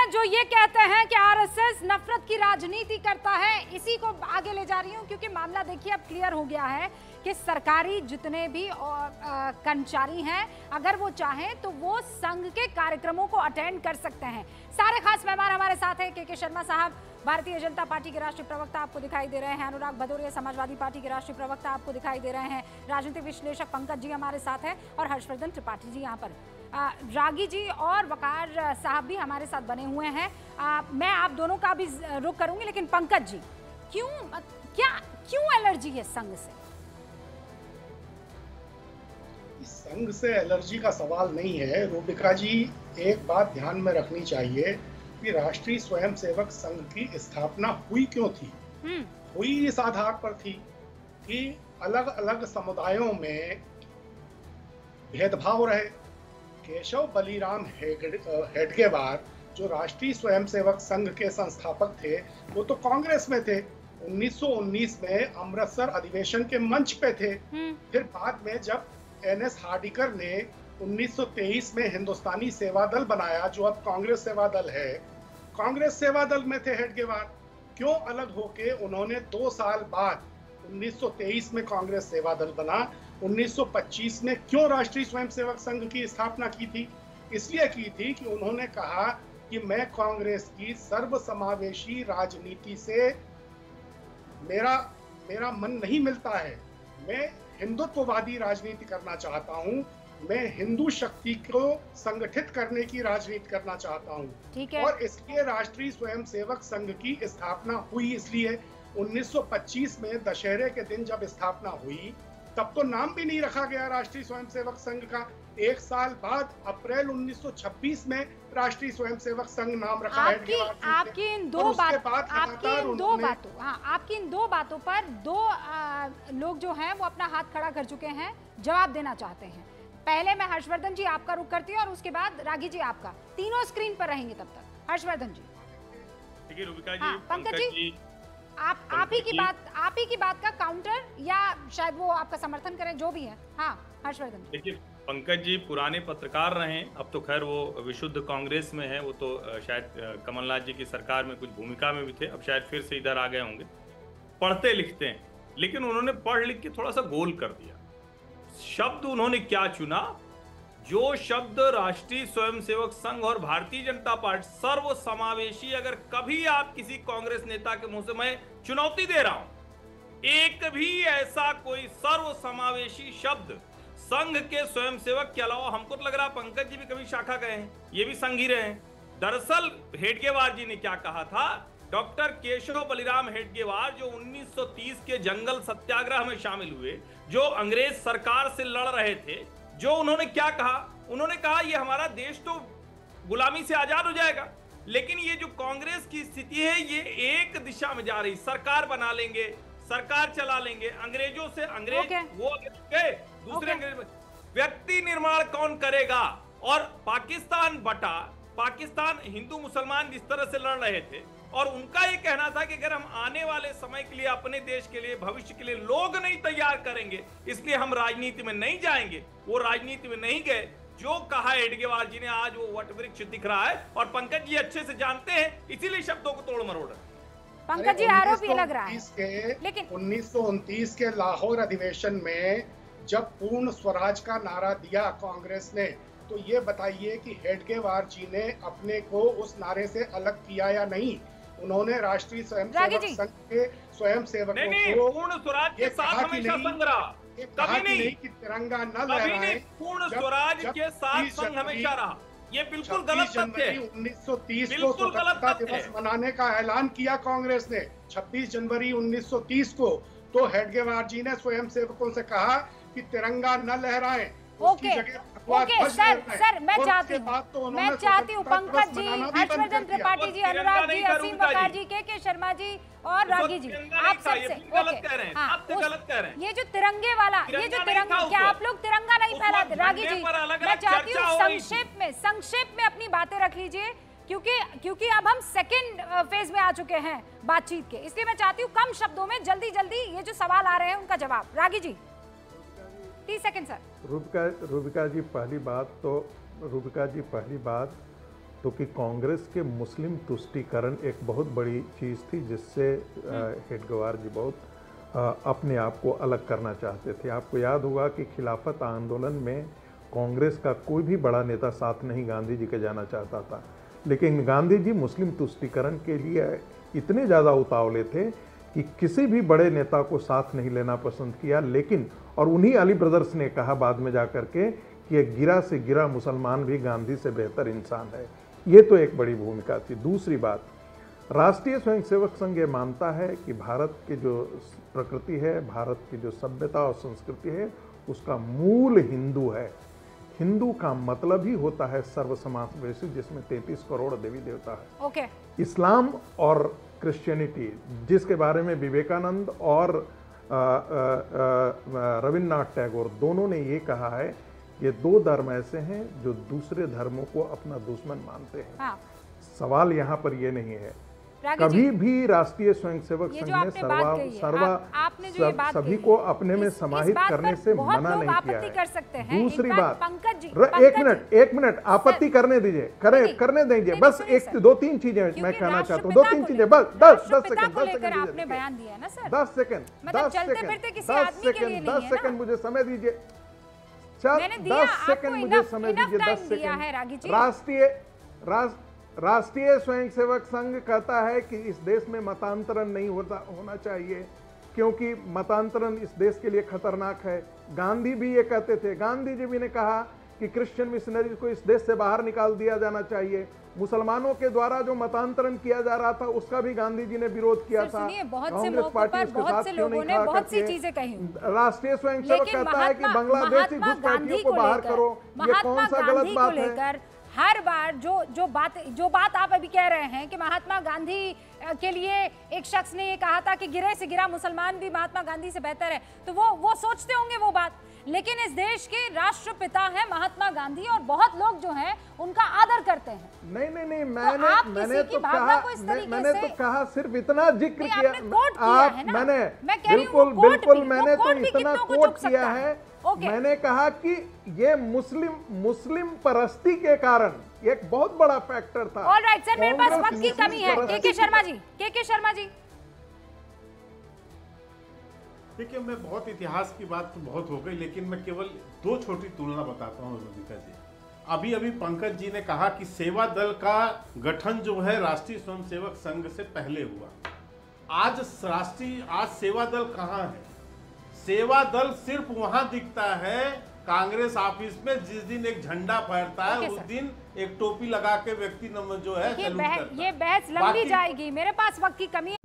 मैं जो ये कहते हैं कि आरएसएस नफरत की राजनीति करता है, इसी को आगे ले जा रही हूं, क्योंकि मामला देखिए अब क्लियर हो गया है कि सरकारी जितने भी कर्मचारी हैं, अगर वो चाहें तो वो संघ के कार्यक्रमों को अटेंड कर सकते हैं। सारे खास मेहमान हमारे साथ हैं। के शर्मा साहब भारतीय जनता पार्टी के राष्ट्रीय प्रवक्ता आपको दिखाई दे रहे हैं, अनुराग भदौरिया समाजवादी पार्टी के राष्ट्रीय प्रवक्ता आपको दिखाई दे रहे हैं, राजनीतिक विश्लेषक पंकज जी हमारे साथ हैं और हर्षवर्धन त्रिपाठी जी यहाँ पर, रागी जी और वकार साहब भी हमारे साथ बने हुए हैं। मैं आप दोनों का भी रुख करूंगी, लेकिन पंकज जी क्यों एलर्जी है संघ से? संघ से एलर्जी का सवाल नहीं है रूबिका जी। एक बात ध्यान में रखनी चाहिए कि राष्ट्रीय स्वयंसेवक संघ की स्थापना हुई क्यों थी। हुई इस आधार पर थी कि अलग अलग समुदायों में भेदभाव रहे। केशव बलिराम हेडगेवार जो राष्ट्रीय स्वयंसेवक संघ के संस्थापक थे, वो तो कांग्रेस में थे। 1919 में अमृतसर अधिवेशन के मंच पे थे। फिर बाद में जब एनएस हार्डिकर ने 1923 में हिंदुस्तानी सेवा दल बनाया, जो अब कांग्रेस सेवा दल है, कांग्रेस सेवा दल में थे हेडगेवार। क्यों अलग होके उन्होंने 2 साल बाद 1923 में कांग्रेस सेवा दल बना, 1925 में क्यों राष्ट्रीय स्वयंसेवक संघ की स्थापना की थी? इसलिए की थी कि उन्होंने कहा कि मैं कांग्रेस की सर्वसमावेशी राजनीति से मेरा मन नहीं मिलता है। मैं हिंदुत्ववादी राजनीति करना चाहता हूं। मैं हिंदू शक्ति को संगठित करने की राजनीति करना चाहता हूं। और इसलिए राष्ट्रीय स्वयंसेवक संघ की स्थापना हुई। इसलिए 1925 में दशहरे के दिन जब स्थापना हुई, तब तो नाम भी नहीं रखा गया राष्ट्रीय स्वयंसेवक संघ का। 1 साल बाद अप्रैल 1926 में राष्ट्रीय स्वयंसेवक संघ नाम रखा है। आपकी इन दो बातों पर दो लोग जो हैं वो अपना हाथ खड़ा कर चुके हैं, जवाब देना चाहते हैं। पहले मैं हर्षवर्धन जी आपका रुख करती हूँ और उसके बाद रागी जी आपका। तीनों स्क्रीन पर रहेंगे तब तक। हर्षवर्धन जी, देखिए रूबिका जी, पंकज जी, आप ही की बात का काउंटर या शायद वो आपका समर्थन करें, जो भी है। हाँ हर्षवर्धन। देखिए पंकज जी पुराने पत्रकार रहे, अब तो खैर वो विशुद्ध कांग्रेस में है। वो तो शायद कमलनाथ जी की सरकार में कुछ भूमिका में भी थे, अब शायद फिर से इधर आ गए होंगे। पढ़ते लिखते हैं, लेकिन उन्होंने पढ़ लिख के थोड़ा सा गोल कर दिया। शब्द उन्होंने क्या चुना? जो शब्द राष्ट्रीय स्वयंसेवक संघ और भारतीय जनता पार्टी सर्वसमावेशी, अगर कभी आप किसी कांग्रेस नेता के मुंह से, मैं चुनौती दे रहा हूं, एक भी ऐसा कोई सर्वसमावेशी शब्द संघ के स्वयंसेवक के अलावा, हमको तो लग रहा पंकज जी भी कभी शाखा गए हैं, ये भी संघ ही रहे हैं। दरअसल हेडगेवार जी ने क्या कहा था? डॉक्टर केशव बलिराम हेडगेवार जो 1930 के जंगल सत्याग्रह में शामिल हुए, जो अंग्रेज सरकार से लड़ रहे थे, जो उन्होंने क्या कहा? उन्होंने कहा ये हमारा देश तो गुलामी से आजाद हो जाएगा, लेकिन ये जो कांग्रेस की स्थिति है ये एक दिशा में जा रही, सरकार बना लेंगे, सरकार चला लेंगे, अंग्रेजों से अंग्रेज वो गए, दूसरे अंग्रेज, व्यक्ति निर्माण कौन करेगा? और पाकिस्तान बटा, पाकिस्तान हिंदू मुसलमान जिस तरह से लड़ रहे थे, और उनका ये कहना था कि अगर हम आने वाले समय के लिए, अपने देश के लिए, भविष्य के लिए लोग नहीं तैयार करेंगे, इसलिए हम राजनीति में नहीं जाएंगे। वो राजनीति में नहीं गए। जो कहा हेडगेवार जी ने, आज वो वटवृक्ष दिख रहा है, और पंकज जी अच्छे से जानते हैं, इसीलिए शब्दों को तोड़ मरोड़। पंकज जी आरोप भी लग रहा है, लेकिन 1929 के लाहौर अधिवेशन में जब पूर्ण स्वराज का नारा दिया कांग्रेस ने, तो ये बताइए कि हेडगेवार जी ने अपने को उस नारे से अलग किया या नहीं? उन्होंने राष्ट्रीय स्वयंसेवक संघ के स्वयंसेवकों को पूर्ण स्वराज के साथ हमेशा संघ रहा, कभी नहीं कि तिरंगा न लहराए। पूर्ण स्वराज के साथ संघ हमेशा रहा। ये बिल्कुल गलत तथ्य है। 1930 को स्वतंत्रता दिवस मनाने का ऐलान किया कांग्रेस ने, 26 जनवरी 1930 को। तो हेडगेवार जी ने स्वयंसेवकों से कहा कि तिरंगा न लहराएं, ओके सर, मैं चाहती हूँ पंकज जी, हर्षवर्धन त्रिपाठी जी, अनुराग जी, असीम वकार जी, के शर्मा जी और रागी जी, आप सबसे गलत कह रहे हैं। ये जो तिरंगे वाला, ये जो तिरंगा, क्या आप लोग तिरंगा नहीं फहराते? रागी जी, मैं चाहती हूँ संक्षेप में अपनी बातें रख लीजिए, क्योंकि अब हम सेकंड फेज में आ चुके हैं बातचीत के, इसलिए मैं चाहती हूँ कम शब्दों में जल्दी जल्दी ये जो सवाल आ रहे हैं उनका जवाब। रागी जी 30 सेकंड सर। रूबिका जी, पहली बात तो कि कांग्रेस के मुस्लिम तुष्टीकरण एक बहुत बड़ी चीज़ थी जिससे हेडगेवार जी बहुत अपने आप को अलग करना चाहते थे। आपको याद होगा कि खिलाफत आंदोलन में कांग्रेस का कोई भी बड़ा नेता साथ नहीं गांधी जी के जाना चाहता था, लेकिन गांधी जी मुस्लिम तुष्टीकरण के लिए इतने ज़्यादा उतावले थे कि किसी भी बड़े नेता को साथ नहीं लेना पसंद किया। लेकिन और उन्हीं अली ब्रदर्स ने कहा बाद में जाकर के कि एक गिरा से गिरा मुसलमान भी गांधी से बेहतर इंसान है। ये तो एक बड़ी भूमिका थी। दूसरी बात, राष्ट्रीय स्वयंसेवक संघ ये मानता है कि भारत की जो प्रकृति है, भारत की जो सभ्यता और संस्कृति है, उसका मूल हिंदू है। हिंदू का मतलब ही होता है सर्वसमावेशी, जिसमें 33 करोड़ देवी देवता है। ओके। इस्लाम और क्रिश्चियनिटी, जिसके बारे में विवेकानंद और रविन्द्रनाथ टैगोर दोनों ने ये कहा है, ये दो धर्म ऐसे हैं जो दूसरे धर्मों को अपना दुश्मन मानते हैं। हाँ। सवाल यहाँ पर ये नहीं है, कभी भी राष्ट्रीय स्वयंसेवक संघ ने सभी को अपने में समाहित करने से मना नहीं किया है। दूसरी बात, एक मिनट आपत्ति करने दीजिए, करने दीजिए, बस एक दो तीन चीजें मैं कहना चाहता हूँ, 2-3 चीजें बस 10 सेकंड मुझे समय दीजिए, 10 सेकंड मुझे समय दीजिए, 10 सेकंड। राष्ट्रीय स्वयंसेवक संघ कहता है कि इस देश में मतांतरण नहीं होना चाहिए क्योंकि मतांतरण इस देश के लिए खतरनाक है। गांधी भी ये कहते थे, गांधी जी भी ने कहा कि क्रिश्चियन मिशनरीज को इस देश से बाहर निकाल दिया जाना चाहिए। मुसलमानों के द्वारा जो मतांतरण किया जा रहा था उसका भी गांधी जी ने विरोध किया था। कांग्रेस पार्टी उसके साथ क्यों नहीं खड़ा करती? राष्ट्रीय स्वयंसेवक कहता है कि बांग्लादेशी घुसपैठियों को बाहर करो। ये कौन सा गलत बात है? हर बार जो बात आप अभी कह रहे हैं कि महात्मा गांधी के लिए एक शख्स ने ये कहा था कि गिरे से गिरा मुसलमान भी महात्मा गांधी से बेहतर है, तो वो सोचते होंगे वो बात, लेकिन इस देश के राष्ट्रपिता हैं महात्मा गांधी और बहुत लोग जो हैं उनका आदर करते हैं। नहीं, मैंने तो कहा सिर्फ इतना जिक्र किया, मैंने बिल्कुल मैंने तो इतना कोट किया है। मैंने कहा कि ये मुस्लिम परस्ती के कारण एक बहुत बड़ा फैक्टर था। ऑलराइट सर, मेरे पास वक्त की कमी है। के शर्मा जी देखिए, मैं बहुत इतिहास की बात तो बहुत हो गई, लेकिन मैं केवल 2 छोटी तुलना बताता हूँ रोमिता जी। अभी पंकज जी ने कहा कि सेवा दल का गठन जो है राष्ट्रीय स्वयंसेवक संघ से पहले हुआ। आज सेवा दल कहाँ है? सेवा दल सिर्फ वहां दिखता है कांग्रेस ऑफिस में, जिस दिन एक झंडा फहरता है उस दिन एक टोपी लगा के व्यक्ति जो है ये बहस लंबी जाएगी। मेरे पास वक्त की कमी है।